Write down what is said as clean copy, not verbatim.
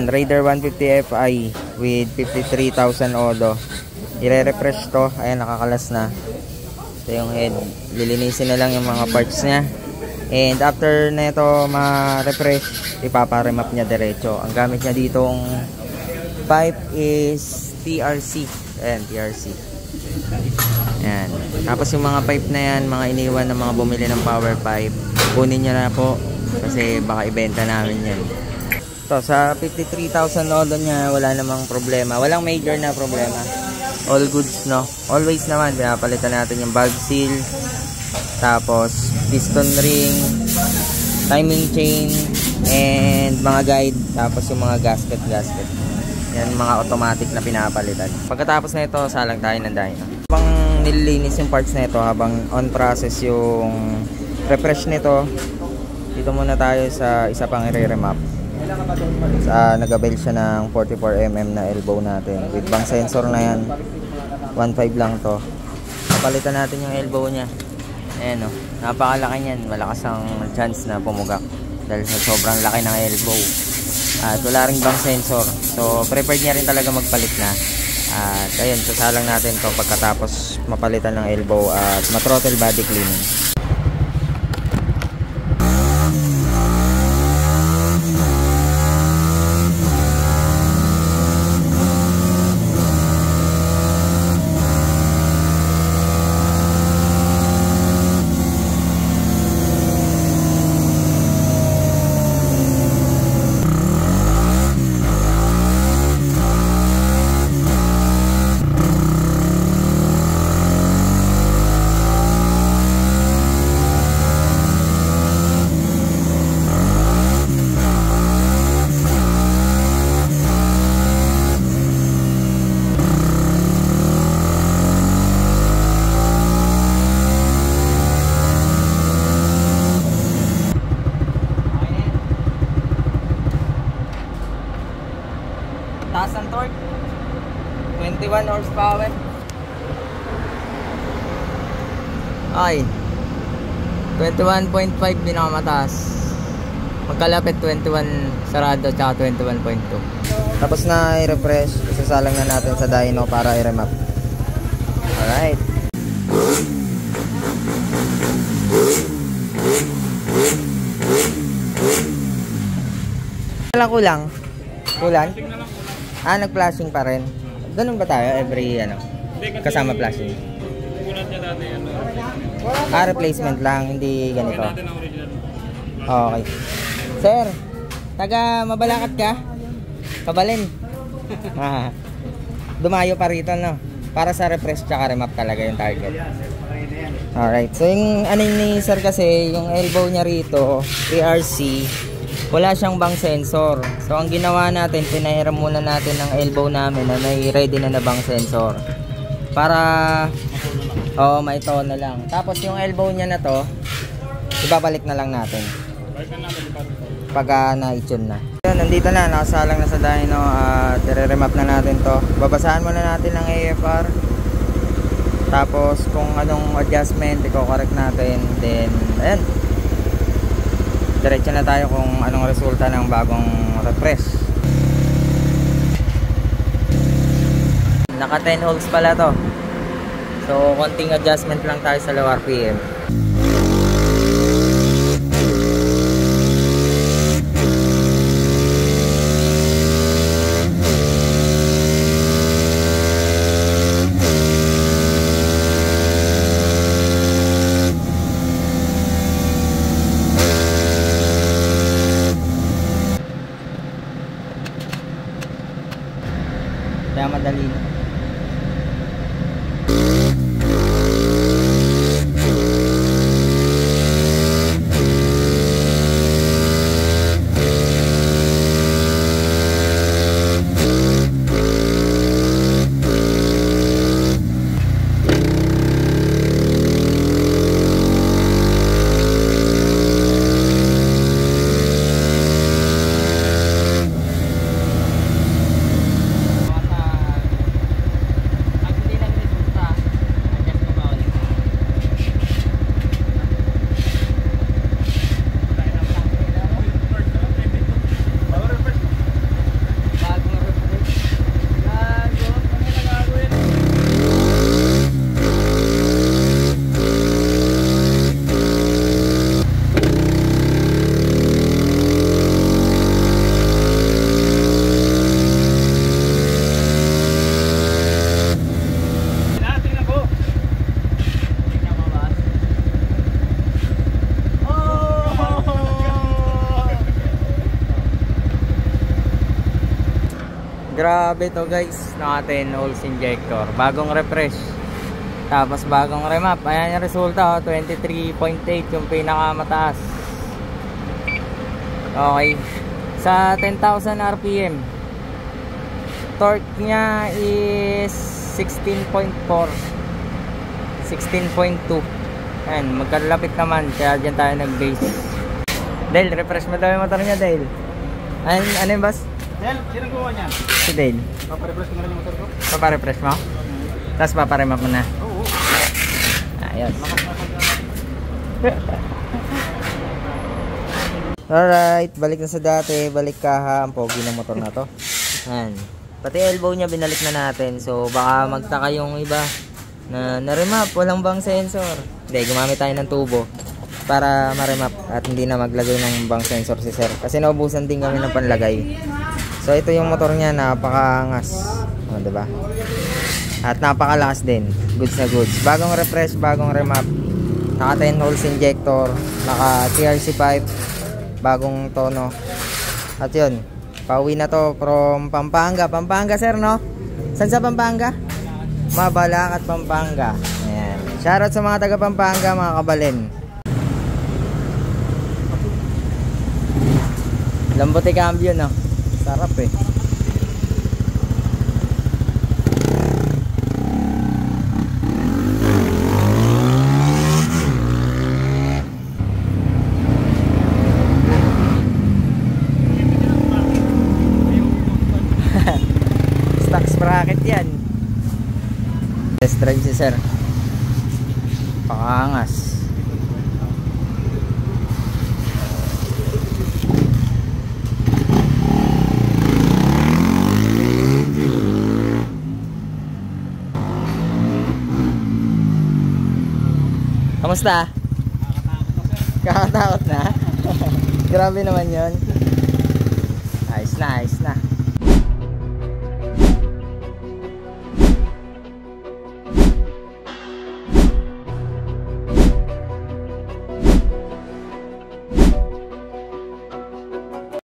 Raider 150 Fi with 53,000 odo. I-refresh to. Ayan, nakakalas na. Ito yung head. Lilinisin na lang yung mga parts niya. And after na ito ma-refresh, ipapa-remap niya diretso. Ang gamit niya ditong pipe is TRC. Ayan, TRC. Ayan. Tapos yung mga pipe na yan, mga iniwan ng mga bumili ng power pipe, kunin niya na po kasi baka ibenta namin yan. So, sa 53,000 odo niya, wala namang problema. Walang major na problema. All goods, no? Always naman, pinapalitan natin yung valve seal, tapos piston ring, timing chain, and mga guide, tapos yung mga gasket. Yan, mga automatic na pinapalitan. Pagkatapos na ito, salang tayo ng dyno. Habang nililinis yung parts na ito, habang on process yung refresh nito, dito muna tayo sa isa pang i-remap. Nag-avail siya ng 44mm na elbow natin with bang sensor na yan. 1.5 lang to. Papalitan natin yung elbow nya. Ayan o, napakalaki niyan. Malakas ang chance na pumugak dahil sa sobrang laki ng elbow. At wala ring bang sensor, so prepared niya rin talaga magpalit na. At ayun, sasalang natin to pagkatapos mapalitan ng elbow at ma-throttle body cleaning. Taas ang torque, 21 horsepower. Ay, 21.5 pinakamataas. Magkalapit 21 sarado tsaka 21.2. Tapos na i-refresh, isasalang na natin sa dyno para i-remap. Alright. Kulang. Kulan? Nag-flashing pa rin. Ganun ba tayo every kasama flashing? Replacement lang, hindi ganito. Okay. Sir, taga Mabalacat ka? Kabalin. Dumayo pa rito, no? Para sa refresh tsaka remap talaga yung target. Alright. So yung ni sir kasi, yung elbow niya rito, 3RC, wala siyang bang sensor. So ang ginawa natin, pinahiram muna natin ng elbow namin na may ready na bang sensor para maito na lang. Tapos yung elbow niya na to, ibabalik na lang natin pag na-itune na. Yun, nandito na, nakasalang na sa dyno at i-remap na natin to. Babasahan muna natin ng AFR, tapos kung anong adjustment i-correct natin, then ayan, diretso na tayo kung anong resulta ng bagong refresh. Naka 10 holes pala to, so konting adjustment lang tayo sa low RPM. Kaya madali na. Grabe to guys. Naka 10 holes injector. Bagong refresh. Tapos bagong remap. Ayan yung resulta. 23.8 yung pinakamataas. Okay. Sa 10,000 RPM. Torque niya is 16.4. 16.2. Ayan. Magkalapit naman. Kaya dyan tayo nag-base. Dale, refresh mo daw yung motor niya, Dale. Ano yung boss? Dale, sinong gumawa niyan? Si Dale. Paparefresh ko na rin yung motor ko. Paparefresh mo? Tapos paparemap mo na. Oo. Ayos. Alright, balik na sa dati. Balik kaha ang pogi ng motor na to. Ayan. Pati elbow niya binalik na natin. So baka magtaka yung iba na remap, walang bang sensor. Hindi, gumamit tayo ng tubo para ma-remap at hindi na maglagay ng bang sensor si sir. Kasi naubusan din kami ng panlagay. So ito yung motor niya, napakaangas. O, diba? At napakalakas din. Goods na goods. Bagong refresh, bagong remap. Naka 10 holes injector. Naka TRC pipe. Bagong tono. At yun, pauwi na to from Pampanga. Pampanga sir, no? Saan sa Pampanga? Mabalacat, Pampanga. Ayan. Shoutout sa mga taga Pampanga, mga kabalin. Lambote cambio, no? Sarap eh. Stock sprocket yan. Test drive si sir. Pakangas. Kamusta? Kakatakot na? Grabe naman yun. Ayos na, ayos na.